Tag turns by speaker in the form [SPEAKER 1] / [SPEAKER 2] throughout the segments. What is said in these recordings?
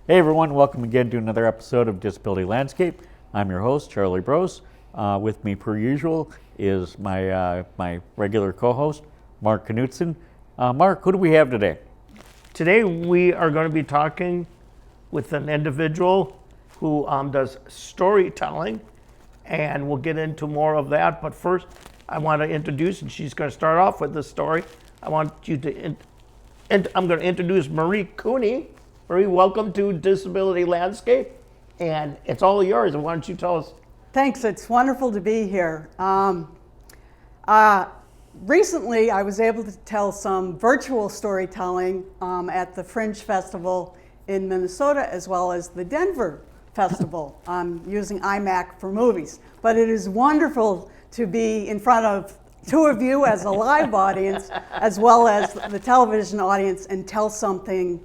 [SPEAKER 1] Hey everyone, welcome again to another episode of Disability Landscape. I'm your host, Charlie Brose. With me per usual is my regular co-host, Mark Knutson. Mark, who do we have today?
[SPEAKER 2] Today we are going to be talking with an individual who does storytelling, and we'll get into more of that. But first, I want to introduce, and she's going to start off with this story. I'm going to introduce Marie Cooney. Marie, welcome to Disability Landscape, and it's all yours. Why don't you tell us?
[SPEAKER 3] Thanks, it's wonderful to be here. Recently, I was able to tell some virtual storytelling at the Fringe Festival in Minnesota, as well as the Denver Festival, using iMac for movies. But it is wonderful to be in front of two of you as a live audience, as well as the television audience, and tell something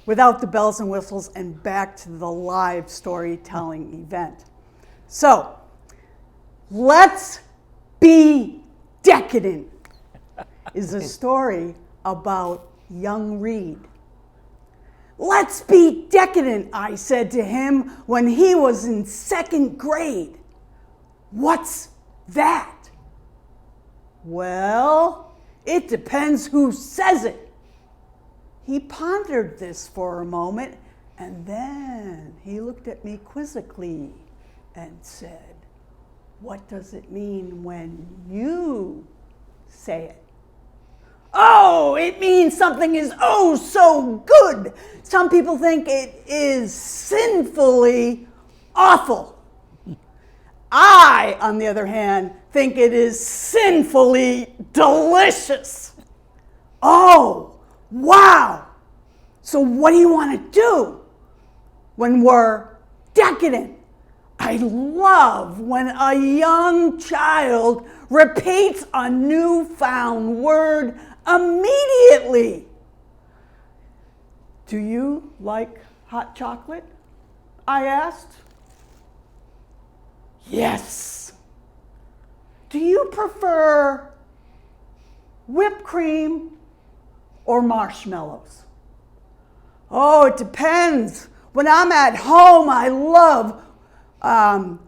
[SPEAKER 3] without the bells and whistles and back to the live storytelling event. So, Let's Be Decadent is a story about young Reed. Let's be decadent, I said to him when he was in second grade. What's that? Well, it depends who says it. He pondered this for a moment, and then he looked at me quizzically and said, what does it mean when you say it? Oh, it means something is oh so good. Some people think it is sinfully awful. I, on the other hand, think it is sinfully delicious. Oh, wow! So what do you want to do when we're decadent? I love when a young child repeats a newfound word immediately. Do you like hot chocolate? I asked. Yes. Do you prefer whipped cream or marshmallows? Oh, it depends. When I'm at home, I love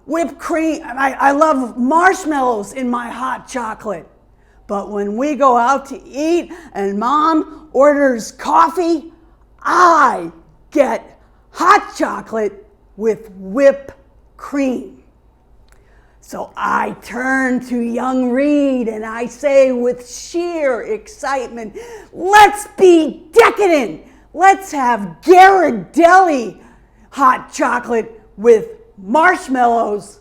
[SPEAKER 3] whipped cream. I love marshmallows in my hot chocolate. But when we go out to eat and Mom orders coffee, I get hot chocolate with whipped cream. So I turn to young Reed and I say with sheer excitement, let's be decadent. Let's have Ghirardelli hot chocolate with marshmallows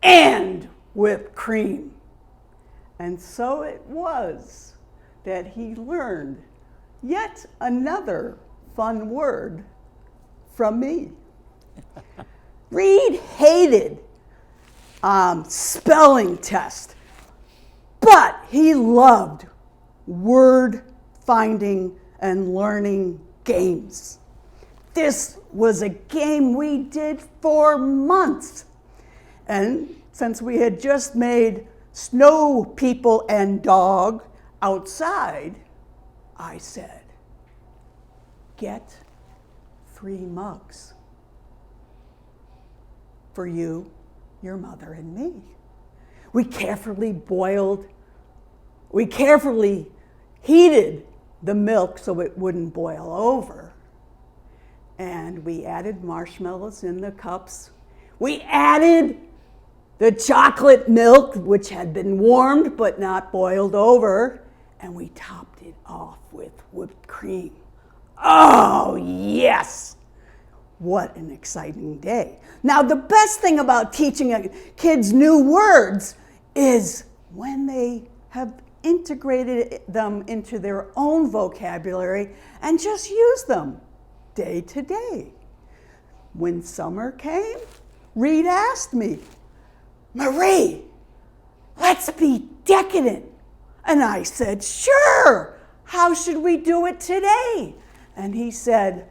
[SPEAKER 3] and whipped cream. And so it was that he learned yet another fun word from me. Reed hated spelling test, but he loved word finding and learning games. This was a game we did for months. And since we had just made snow people and dog outside, I said, get 3 mugs for you, your mother, and me. We carefully heated the milk so it wouldn't boil over. And we added marshmallows in the cups. We added the chocolate milk, which had been warmed but not boiled over, and we topped it off with whipped cream. Oh, yes! What an exciting day. Now, the best thing about teaching kids new words is when they have integrated them into their own vocabulary and just use them day to day. When summer came, Reed asked me, Marie, let's be decadent. And I said, sure, how should we do it today? And he said,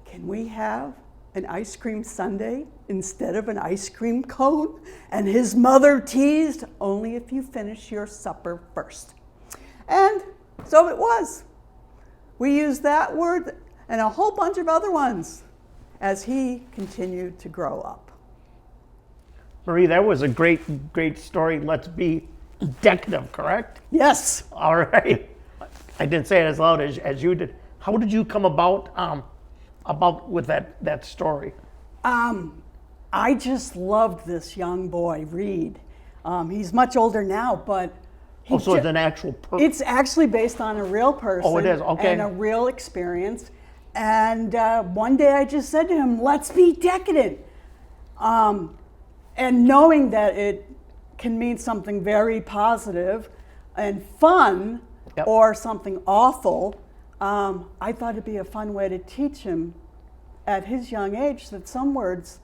[SPEAKER 3] can we have an ice cream sundae instead of an ice cream cone? And his mother teased, only if you finish your supper first. And so it was. We used that word and a whole bunch of other ones as he continued to grow up.
[SPEAKER 2] Marie, that was a great story. Let's be decadent, correct?
[SPEAKER 3] Yes.
[SPEAKER 2] All right. I didn't say it as loud as you did. How did you come about with that story?
[SPEAKER 3] I just loved this young boy, Reed. He's much older now, but
[SPEAKER 2] So it's an actual person.
[SPEAKER 3] it's actually based on a real person.
[SPEAKER 2] Oh, it is? Okay.
[SPEAKER 3] And a real experience. And one day I just said to him, let's be decadent. And knowing that it can mean something very positive and fun,
[SPEAKER 2] Yep.
[SPEAKER 3] or something awful, I thought it'd be a fun way to teach him at his young age that some words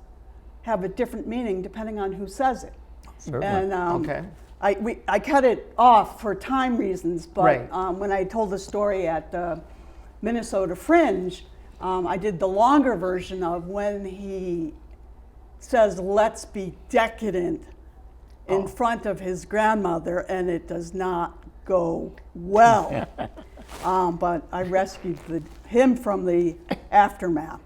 [SPEAKER 3] have a different meaning depending on who says it.
[SPEAKER 1] Certainly.
[SPEAKER 3] And
[SPEAKER 2] Okay.
[SPEAKER 3] I cut it off for time reasons, but
[SPEAKER 2] Right.
[SPEAKER 3] when I told the story at the Minnesota Fringe, I did the longer version of when he says, let's be decadent in front of his grandmother, and it does not go well. But I rescued him from the aftermath.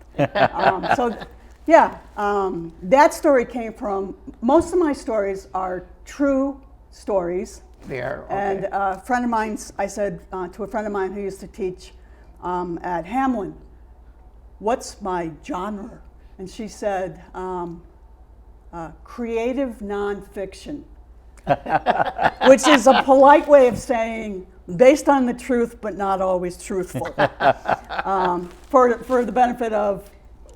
[SPEAKER 3] That story came from, most of my stories are true stories.
[SPEAKER 2] There. Okay.
[SPEAKER 3] And a friend of mine, I said to a friend of mine who used to teach at Hamlin, what's my genre? And she said, creative nonfiction, which is a polite way of saying based on the truth, but not always truthful, for the benefit of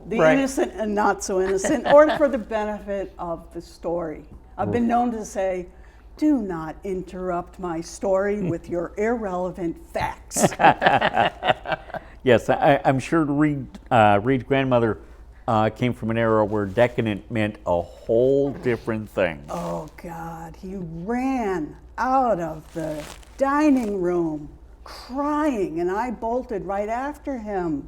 [SPEAKER 3] the
[SPEAKER 2] Right.
[SPEAKER 3] innocent and not so innocent, or for the benefit of the story. I've been known to say, do not interrupt my story with your irrelevant facts.
[SPEAKER 1] Yes, I'm sure Reed's grandmother came from an era where decadent meant a whole different thing.
[SPEAKER 3] Oh God, he ran out of the dining room crying, and I bolted right after him.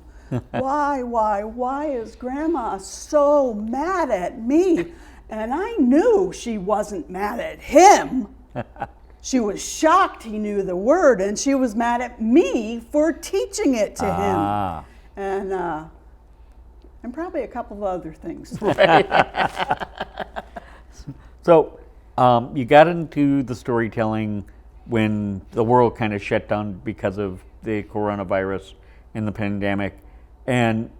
[SPEAKER 3] Why is Grandma so mad at me? And I knew she wasn't mad at him. She was shocked he knew the word, and she was mad at me for teaching it to him. And probably a couple of other things.
[SPEAKER 1] So you got into the storytelling when the world kind of shut down because of the coronavirus and the pandemic, and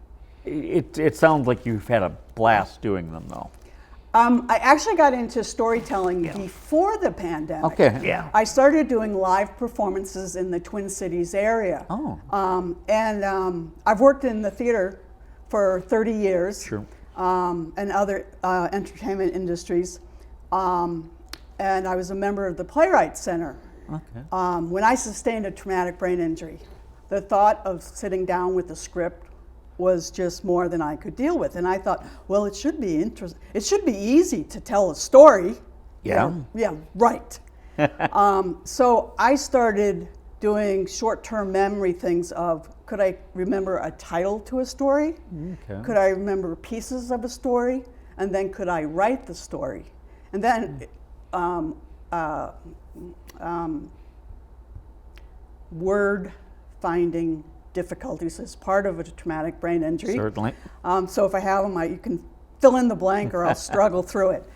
[SPEAKER 1] it sounds like you've had a blast doing them, though.
[SPEAKER 3] I actually got into storytelling before the pandemic.
[SPEAKER 1] Okay.
[SPEAKER 2] Yeah.
[SPEAKER 3] I started doing live performances in the Twin Cities area.
[SPEAKER 1] Oh.
[SPEAKER 3] I've worked in the theater for 30 years.
[SPEAKER 1] Sure.
[SPEAKER 3] And other entertainment industries. And I was a member of the Playwrights Center.
[SPEAKER 1] Okay.
[SPEAKER 3] When I sustained a traumatic brain injury, the thought of sitting down with a script was just more than I could deal with. And I thought, well, it should be interesting. It should be easy to tell a story.
[SPEAKER 1] Yeah.
[SPEAKER 3] Yeah, right. So I started doing short-term memory things of, could I remember a title to a story?
[SPEAKER 1] Okay.
[SPEAKER 3] Could I remember pieces of a story? And then could I write the story? And then word finding difficulties is part of a traumatic brain injury.
[SPEAKER 1] Certainly.
[SPEAKER 3] So if I have them, you can fill in the blank or I'll struggle through it.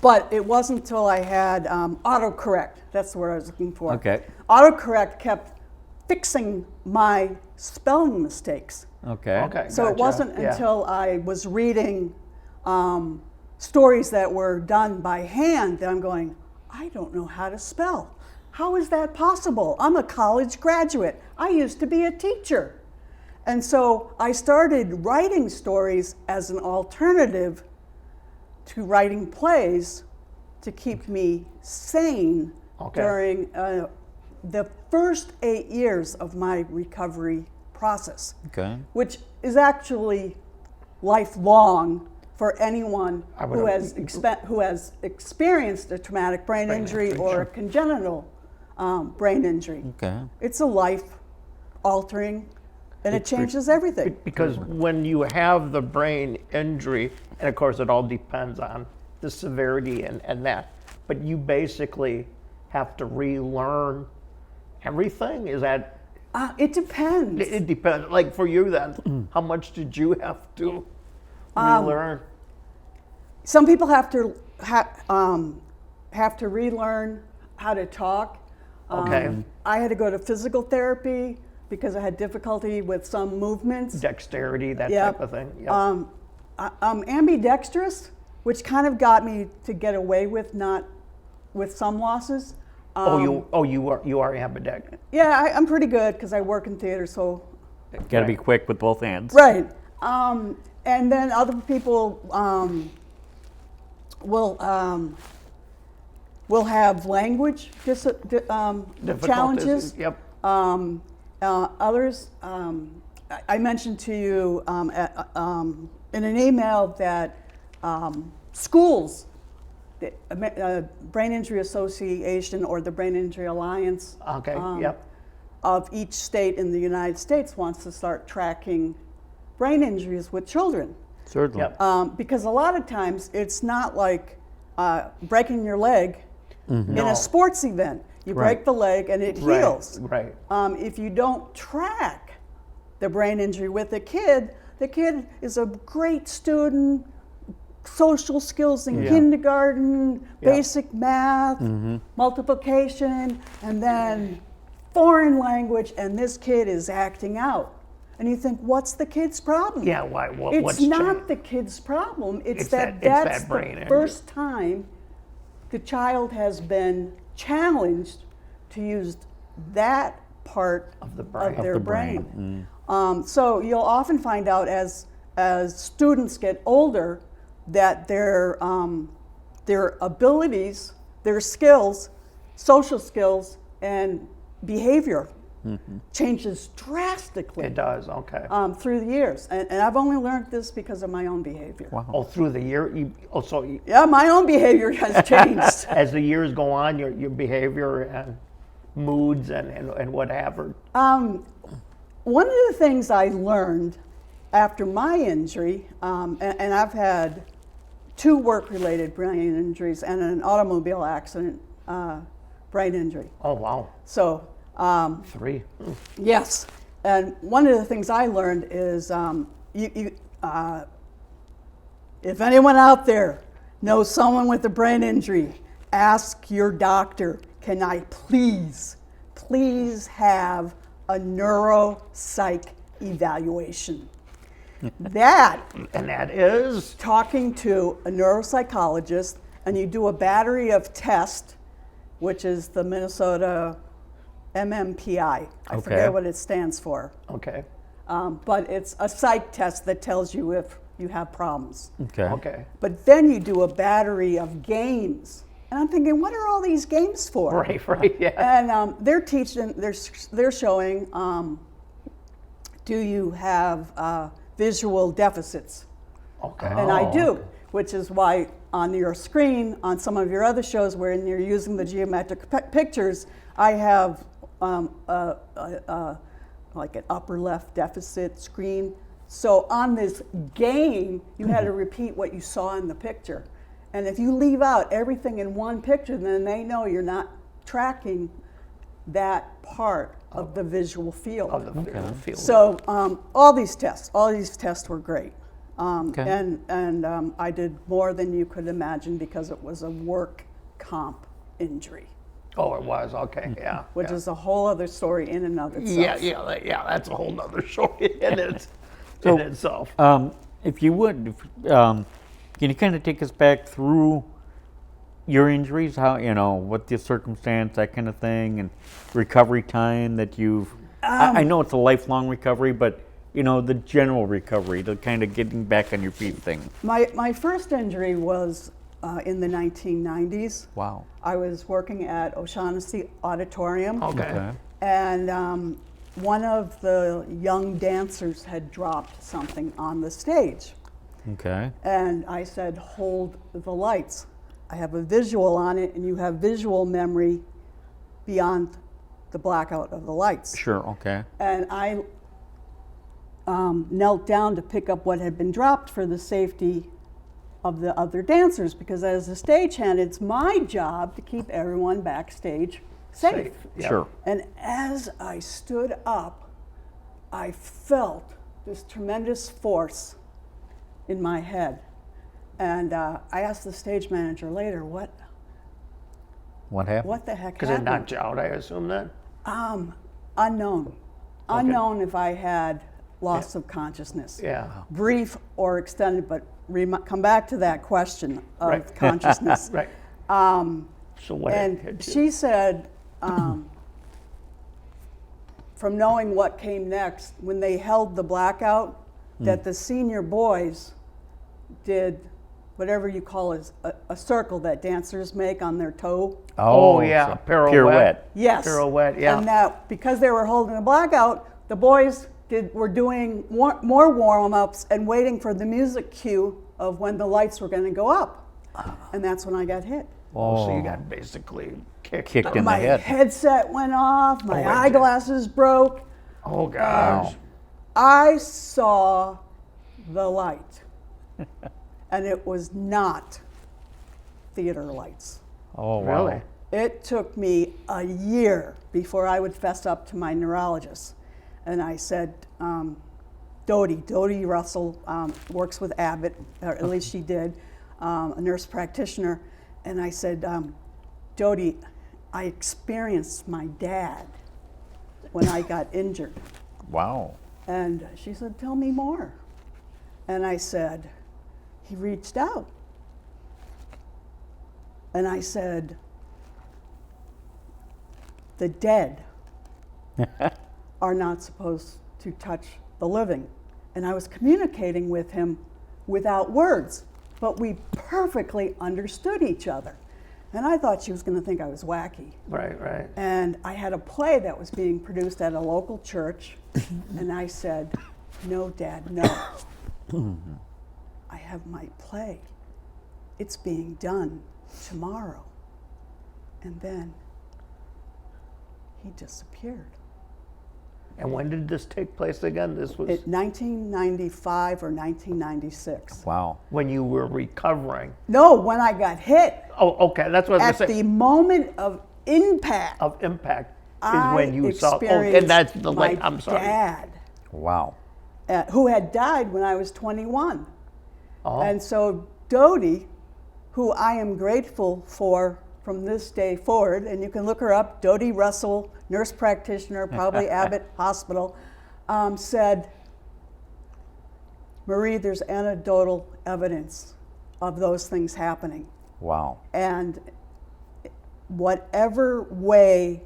[SPEAKER 3] But it wasn't until I had autocorrect, that's the word I was looking for.
[SPEAKER 1] Okay.
[SPEAKER 3] Autocorrect kept fixing my spelling mistakes.
[SPEAKER 1] Okay.
[SPEAKER 2] Okay.
[SPEAKER 3] So it
[SPEAKER 2] Gotcha.
[SPEAKER 3] wasn't
[SPEAKER 2] Yeah.
[SPEAKER 3] until I was reading stories that were done by hand that I'm going, I don't know how to spell. How is that possible? I'm a college graduate. I used to be a teacher. And so I started writing stories as an alternative to writing plays to keep me sane
[SPEAKER 2] Okay.
[SPEAKER 3] during the first 8 years of my recovery process,
[SPEAKER 1] Okay.
[SPEAKER 3] which is actually lifelong for anyone
[SPEAKER 2] I would
[SPEAKER 3] who
[SPEAKER 2] have-
[SPEAKER 3] who has experienced a traumatic brain injury
[SPEAKER 2] injury,
[SPEAKER 3] or
[SPEAKER 2] sure.
[SPEAKER 3] a congenital brain injury.
[SPEAKER 1] Okay.
[SPEAKER 3] It's a life altering, and it changes everything.
[SPEAKER 2] Because when you have the brain injury, and of course it all depends on the severity and that, but you basically have to relearn everything. Is that
[SPEAKER 3] It depends.
[SPEAKER 2] It depends. Like for you then, how much did you have to relearn?
[SPEAKER 3] Some people have to relearn how to talk.
[SPEAKER 2] Okay.
[SPEAKER 3] I had to go to physical therapy because I had difficulty with some movements.
[SPEAKER 2] Dexterity, that
[SPEAKER 3] Yep.
[SPEAKER 2] type of thing. Yep.
[SPEAKER 3] I'm ambidextrous, which kind of got me to get away with some losses.
[SPEAKER 2] you are ambidextrous.
[SPEAKER 3] Yeah, I'm pretty good because I work in theater, so.
[SPEAKER 1] Got to be quick with both hands.
[SPEAKER 3] Right. And then other people will have language challenges.
[SPEAKER 2] Yep.
[SPEAKER 3] Others, I mentioned to you in an email that schools, the Brain Injury Association or the Brain Injury Alliance
[SPEAKER 2] Okay. Yep.
[SPEAKER 3] of each state in the United States wants to start tracking brain injuries with children.
[SPEAKER 1] Certainly.
[SPEAKER 2] Yep.
[SPEAKER 3] Because a lot of times it's not like breaking your leg in
[SPEAKER 2] No.
[SPEAKER 3] a sports event. You break the leg and it heals.
[SPEAKER 2] Right.
[SPEAKER 3] If you don't track the brain injury with the kid is a great student, social skills in kindergarten, basic math, multiplication, and then foreign language, and this kid is acting out. And you think, what's the kid's problem?
[SPEAKER 2] Yeah. Why?
[SPEAKER 3] It's
[SPEAKER 2] What's
[SPEAKER 3] not
[SPEAKER 2] changed?
[SPEAKER 3] the kid's problem. It's
[SPEAKER 2] that
[SPEAKER 3] that's
[SPEAKER 2] brain
[SPEAKER 3] the
[SPEAKER 2] injury.
[SPEAKER 3] first time the child has been challenged to use that part
[SPEAKER 2] Of the brain.
[SPEAKER 3] of their
[SPEAKER 1] the
[SPEAKER 3] brain. So you'll often find out as students get older that their abilities, their skills, social skills, and behavior changes drastically.
[SPEAKER 2] It does. Okay.
[SPEAKER 3] Through the years. And I've only learned this because of my own behavior.
[SPEAKER 1] Wow.
[SPEAKER 2] Oh, through the year.
[SPEAKER 3] Yeah, my own behavior has changed.
[SPEAKER 2] As the years go on, your behavior and moods and whatever.
[SPEAKER 3] One of the things I learned after my injury, and I've had 2 work-related brain injuries and an automobile accident brain injury.
[SPEAKER 2] Oh wow.
[SPEAKER 3] So
[SPEAKER 2] 3.
[SPEAKER 3] yes, and one of the things I learned is if anyone out there knows someone with a brain injury, ask your doctor, can I please have a neuro psych evaluation? That
[SPEAKER 2] And that is.
[SPEAKER 3] talking to a neuropsychologist, and you do a battery of tests, which is the Minnesota MMPI. I forget what it stands for.
[SPEAKER 2] Okay.
[SPEAKER 3] But it's a psych test that tells you if you have problems.
[SPEAKER 1] Okay.
[SPEAKER 2] Okay.
[SPEAKER 3] But then you do a battery of games. And I'm thinking, what are all these games for?
[SPEAKER 2] Right. Yeah.
[SPEAKER 3] And they're teaching, they're showing, do you have visual deficits?
[SPEAKER 2] Okay.
[SPEAKER 3] And I do, which is why on your screen, on some of your other shows where you're using the geometric pictures, I have like an upper left deficit screen. So on this game, you had to repeat what you saw in the picture. And if you leave out everything in one picture, then they know you're not tracking that part of the visual field.
[SPEAKER 2] Of the field.
[SPEAKER 3] So all these tests were great.
[SPEAKER 1] Okay.
[SPEAKER 3] And I did more than you could imagine because it was a work comp injury,
[SPEAKER 2] Oh, it was. Okay. Yeah.
[SPEAKER 3] which is a whole other story in and of itself.
[SPEAKER 2] Yeah. That's a whole nother story in itself.
[SPEAKER 1] If you would, can you kind of take us back through your injuries, how, what the circumstance, that kind of thing, and recovery time that you've, I know it's a lifelong recovery, but, the general recovery, the kind of getting back on your feet thing.
[SPEAKER 3] My first injury was in the 1990s.
[SPEAKER 1] Wow.
[SPEAKER 3] I was working at O'Shaughnessy Auditorium.
[SPEAKER 2] Okay.
[SPEAKER 3] And one of the young dancers had dropped something on the stage.
[SPEAKER 1] Okay.
[SPEAKER 3] And I said, hold the lights. I have a visual on it, and you have visual memory beyond the blackout of the lights.
[SPEAKER 1] Sure, okay.
[SPEAKER 3] And I knelt down to pick up what had been dropped for the safety of the other dancers, because as a stagehand, it's my job to keep everyone backstage safe.
[SPEAKER 2] Yeah.
[SPEAKER 1] Sure.
[SPEAKER 3] And as I stood up, I felt this tremendous force in my head. And I asked the stage manager later, what
[SPEAKER 1] What happened?
[SPEAKER 3] the heck
[SPEAKER 2] Because it
[SPEAKER 3] happened?
[SPEAKER 2] knocked you out, I assume then?
[SPEAKER 3] Unknown. Unknown if I had loss of consciousness.
[SPEAKER 2] Yeah.
[SPEAKER 3] Brief or extended, but come back to that question of
[SPEAKER 2] Right.
[SPEAKER 3] consciousness.
[SPEAKER 2] Right. So what
[SPEAKER 3] And
[SPEAKER 2] hit you?
[SPEAKER 3] she said, from knowing what came next, when they held the blackout, that the senior boys did whatever you call a circle that dancers make on their toe.
[SPEAKER 2] Oh, yeah,
[SPEAKER 1] so
[SPEAKER 2] pirouette.
[SPEAKER 3] Yes.
[SPEAKER 2] Pirouette, yeah.
[SPEAKER 3] And that because they were holding a blackout, the boys were doing more warm-ups and waiting for the music cue of when the lights were going to go up. And that's when I got hit.
[SPEAKER 2] Oh, so you got basically kicked
[SPEAKER 1] in the
[SPEAKER 3] My
[SPEAKER 1] head.
[SPEAKER 3] headset went off, my
[SPEAKER 2] wait, did-
[SPEAKER 3] eyeglasses broke.
[SPEAKER 2] Oh, gosh.
[SPEAKER 3] I saw the light. And it was not theater lights.
[SPEAKER 1] Oh, wow.
[SPEAKER 2] Really?
[SPEAKER 3] It took me a year before I would fess up to my neurologist. And I said, Dodie Russell works with Abbott, or at least she did, a nurse practitioner. And I said, Dodie, I experienced my dad when I got injured.
[SPEAKER 1] Wow.
[SPEAKER 3] And she said, tell me more. And I said, he reached out. And I said, the dead are not supposed to touch the living. And I was communicating with him without words, but we perfectly understood each other. And I thought she was going to think I was wacky.
[SPEAKER 2] Right, right.
[SPEAKER 3] And I had a play that was being produced at a local church, and I said, no, Dad, no. I have my play. It's being done tomorrow. And then he disappeared.
[SPEAKER 2] And when did this take place again? This was
[SPEAKER 3] 1995 or 1996.
[SPEAKER 1] Wow.
[SPEAKER 2] when you were recovering.
[SPEAKER 3] No, when I got hit,
[SPEAKER 2] Oh, okay. That's what I was
[SPEAKER 3] at
[SPEAKER 2] going to say.
[SPEAKER 3] the moment of impact,
[SPEAKER 2] Of impact is
[SPEAKER 3] I
[SPEAKER 2] when you saw. Oh,
[SPEAKER 3] experienced
[SPEAKER 2] and that's the
[SPEAKER 3] my
[SPEAKER 2] light. I'm sorry.
[SPEAKER 3] dad,
[SPEAKER 1] Wow.
[SPEAKER 3] who had died when I was 21.
[SPEAKER 2] Oh,
[SPEAKER 3] And so Dodie, who I am grateful for from this day forward, and you can look her up, Dodie Russell, nurse practitioner, probably Abbott Hospital, said, Marie, there's anecdotal evidence of those things happening.
[SPEAKER 1] Wow.
[SPEAKER 3] And whatever way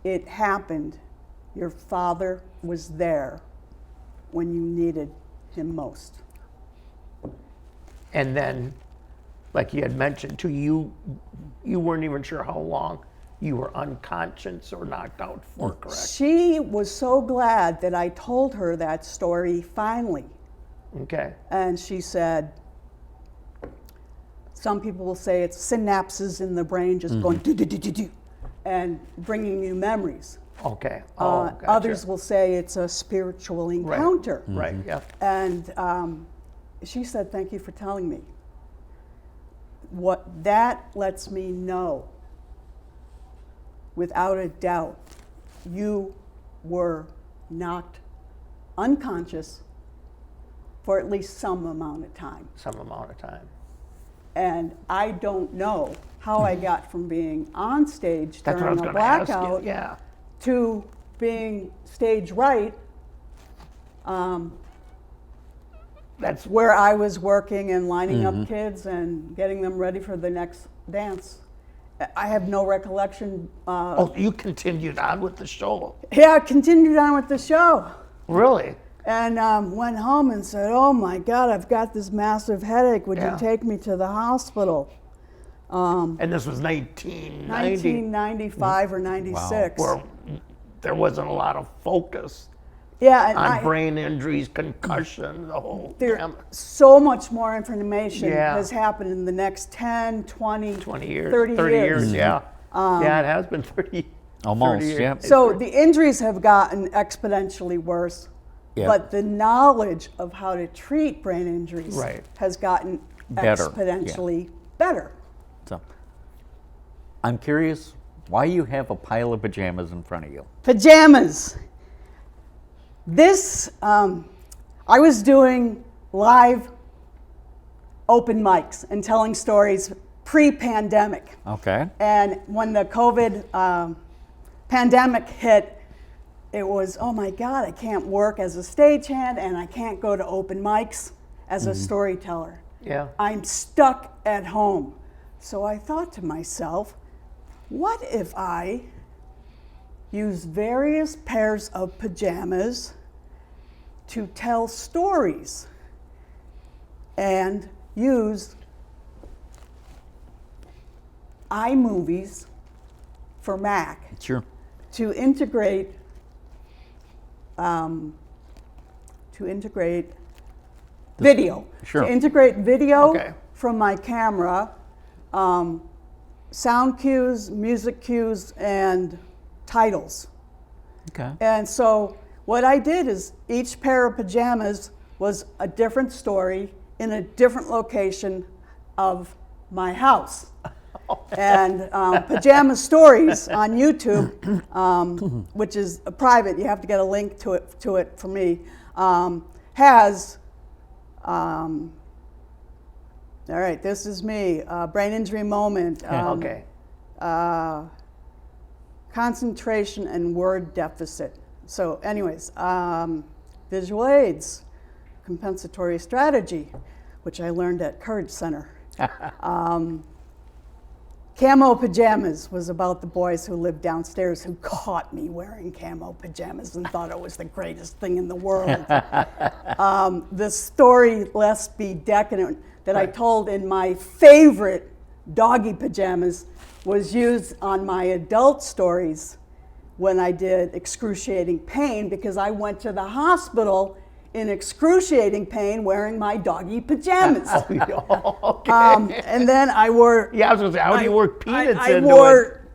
[SPEAKER 3] it happened, your father was there when you needed him most.
[SPEAKER 2] and then, like you had mentioned too, you weren't even sure how long you were unconscious or knocked out for, correct?
[SPEAKER 3] She was so glad that I told her that story finally.
[SPEAKER 2] Okay.
[SPEAKER 3] And she said, some people will say it's synapses in the brain just going do-do-do-do-do and bringing you memories.
[SPEAKER 2] Okay. Oh, gotcha.
[SPEAKER 3] Others will say it's a spiritual encounter.
[SPEAKER 2] Right. Yeah.
[SPEAKER 3] And she said, thank you for telling me. What that lets me know, without a doubt, you were knocked unconscious for at least some amount of time.
[SPEAKER 2] Some amount of time.
[SPEAKER 3] And I don't know how I got from being on stage
[SPEAKER 2] That's what I was
[SPEAKER 3] during a
[SPEAKER 2] going to ask
[SPEAKER 3] blackout
[SPEAKER 2] you. Yeah.
[SPEAKER 3] to being stage right,
[SPEAKER 2] That's
[SPEAKER 3] where I was working and lining up kids and getting them ready for the next dance. I have no recollection.
[SPEAKER 2] Oh, you continued on with the show.
[SPEAKER 3] Yeah, I continued on with the show
[SPEAKER 2] Really?
[SPEAKER 3] and went home and said, oh my God, I've got this massive headache. Would
[SPEAKER 2] Yeah.
[SPEAKER 3] you take me to the hospital?
[SPEAKER 2] And this was 1990,
[SPEAKER 3] 1995 or 96.
[SPEAKER 2] where there wasn't a lot of focus
[SPEAKER 3] Yeah, and
[SPEAKER 2] on brain injuries, concussion, the whole
[SPEAKER 3] there,
[SPEAKER 2] gamut.
[SPEAKER 3] so much more information
[SPEAKER 2] Yeah.
[SPEAKER 3] has happened in the next 10, 20,
[SPEAKER 2] 20 years,
[SPEAKER 3] 30 years.
[SPEAKER 2] yeah. Yeah, it has been 30.
[SPEAKER 1] Almost,
[SPEAKER 2] 30 years.
[SPEAKER 1] yeah.
[SPEAKER 3] So the injuries have gotten exponentially worse,
[SPEAKER 1] Yeah.
[SPEAKER 3] but the knowledge of how to treat brain injuries
[SPEAKER 2] Right.
[SPEAKER 3] has gotten
[SPEAKER 1] Better,
[SPEAKER 3] exponentially better.
[SPEAKER 1] So, I'm curious, why you have a pile of pajamas in front of you.
[SPEAKER 3] Pajamas. This, I was doing live open mics and telling stories pre-pandemic.
[SPEAKER 1] Okay.
[SPEAKER 3] And when the COVID pandemic hit, it was, oh my God, I can't work as a stagehand and I can't go to open mics as a storyteller.
[SPEAKER 2] Yeah.
[SPEAKER 3] I'm stuck at home. So I thought to myself, what if I use various pairs of pajamas to tell stories and use iMovies for Mac
[SPEAKER 1] Sure.
[SPEAKER 3] to integrate video.
[SPEAKER 1] Sure.
[SPEAKER 3] To integrate video
[SPEAKER 2] Okay.
[SPEAKER 3] from my camera, sound cues, music cues, and titles.
[SPEAKER 1] Okay.
[SPEAKER 3] And so what I did is each pair of pajamas was a different story in a different location of my house. And Pajama Stories on YouTube, which is private, you have to get a link to it for me, has, all right, this is me, brain injury moment,
[SPEAKER 2] Okay.
[SPEAKER 3] concentration and word deficit. So anyways, visual aids, compensatory strategy, which I learned at Courage Center. Camo pajamas was about the boys who lived downstairs who caught me wearing camo pajamas and thought it was the greatest thing in the world. The story, Be Decadent, that I told in my favorite doggy pajamas was used on my adult stories when I did excruciating pain, because I went to the hospital in excruciating pain wearing my doggy pajamas.
[SPEAKER 2] Okay.
[SPEAKER 3] And then I wore
[SPEAKER 2] Yeah, I was going to say, how do you work peanuts
[SPEAKER 3] I
[SPEAKER 2] into
[SPEAKER 3] wore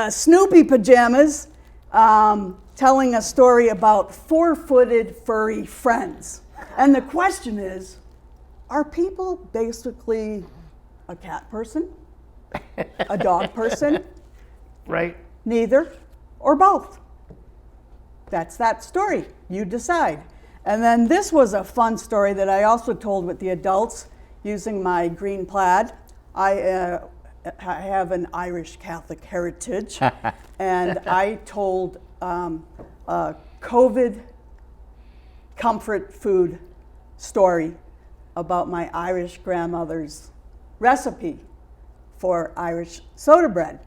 [SPEAKER 3] Snoopy pajamas, telling a story about four-footed furry friends. And the question is, are people basically a cat person, a dog person,
[SPEAKER 2] it? Right?
[SPEAKER 3] neither, or both? That's that story. You decide. And then this was a fun story that I also told with the adults using my green plaid. I have an Irish Catholic heritage, and I told a COVID comfort food story about my Irish grandmother's recipe for Irish soda bread.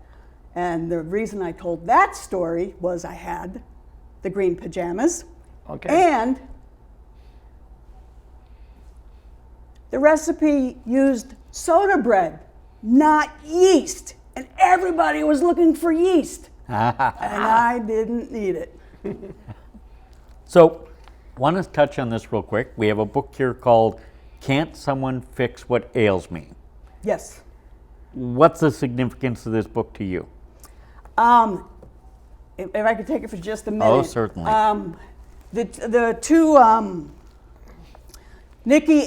[SPEAKER 3] And the reason I told that story was I had the green pajamas,
[SPEAKER 2] Okay.
[SPEAKER 3] and the recipe used soda bread, not yeast. And everybody was looking for yeast. And I didn't need it.
[SPEAKER 1] So, want to touch on this real quick. We have a book here called Can't Someone Fix What Ails Me?
[SPEAKER 3] Yes.
[SPEAKER 1] What's the significance of this book to you?
[SPEAKER 3] If I could take it for just a minute.
[SPEAKER 1] Oh, certainly.
[SPEAKER 3] The two, Nikki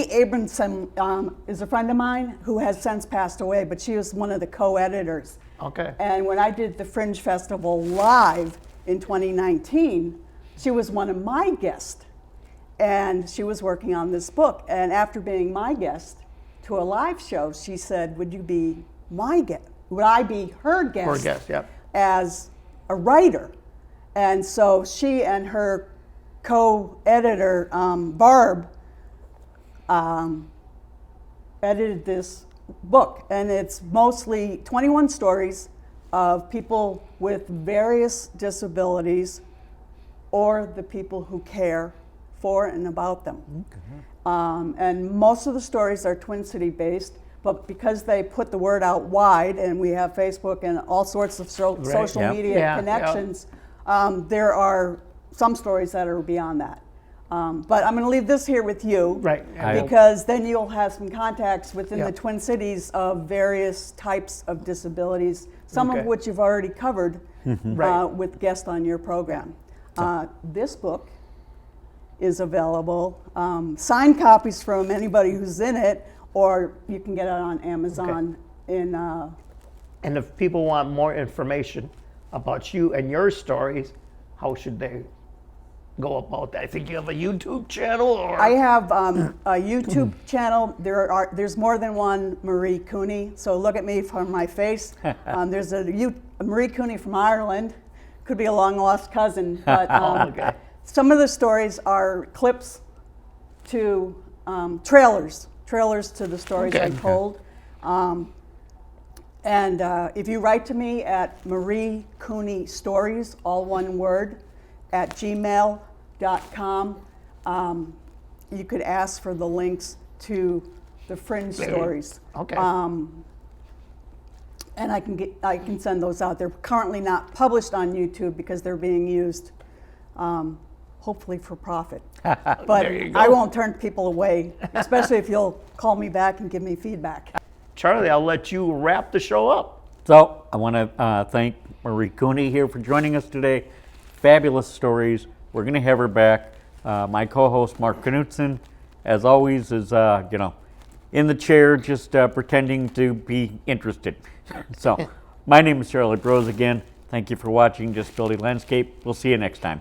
[SPEAKER 3] Abramson is a friend of mine who has since passed away, but she was one of the co-editors.
[SPEAKER 2] Okay.
[SPEAKER 3] And when I did the Fringe Festival live in 2019, she was one of my guests. And she was working on this book. And after being my guest to a live show, she said, would you be my guest? Would I be her guest?
[SPEAKER 2] Her guest, yep.
[SPEAKER 3] As a writer. And so she and her co-editor, Barb, edited this book. And it's mostly 21 stories of people with various disabilities or the people who care for and about them.
[SPEAKER 1] Okay.
[SPEAKER 3] And most of the stories are Twin City based, but because they put the word out wide and we have Facebook and all sorts of social
[SPEAKER 1] Yep.
[SPEAKER 3] media
[SPEAKER 2] Yeah,
[SPEAKER 3] connections, there are some stories that are beyond that. But I'm going to leave this here with you,
[SPEAKER 2] Right.
[SPEAKER 3] because then you'll have some contacts within
[SPEAKER 2] Yeah.
[SPEAKER 3] the Twin Cities of various types of disabilities, some
[SPEAKER 2] Okay.
[SPEAKER 3] of which you've already covered
[SPEAKER 2] Right.
[SPEAKER 3] with guests on your program. This book is available, signed copies from anybody who's in it, or you can get it on Amazon in
[SPEAKER 2] And if people want more information about you and your stories, how should they go about that? I think you have a YouTube channel, or
[SPEAKER 3] I have a YouTube channel. There's more than one Marie Cooney, so look at me from my face. There's a Marie Cooney from Ireland. Could be a long lost cousin, but
[SPEAKER 2] Okay.
[SPEAKER 3] some of the stories are clips to trailers to the stories
[SPEAKER 2] Okay.
[SPEAKER 3] I told. And if you write to me at Marie Cooney Stories, all one word, at gmail.com, you could ask for the links to the fringe stories.
[SPEAKER 2] Okay.
[SPEAKER 3] And I can send those out. They're currently not published on YouTube because they're being used, hopefully for profit. But
[SPEAKER 2] There you go.
[SPEAKER 3] I won't turn people away, especially if you'll call me back and give me feedback.
[SPEAKER 2] Charlie, I'll let you wrap the show up.
[SPEAKER 1] So I want to thank Marie Cooney here for joining us today. Fabulous stories. We're going to have her back. My co-host Mark Knutson, as always, is in the chair just pretending to be interested. So my name is Charlie Brose again. Thank you for watching Disability Landscape. We'll see you next time.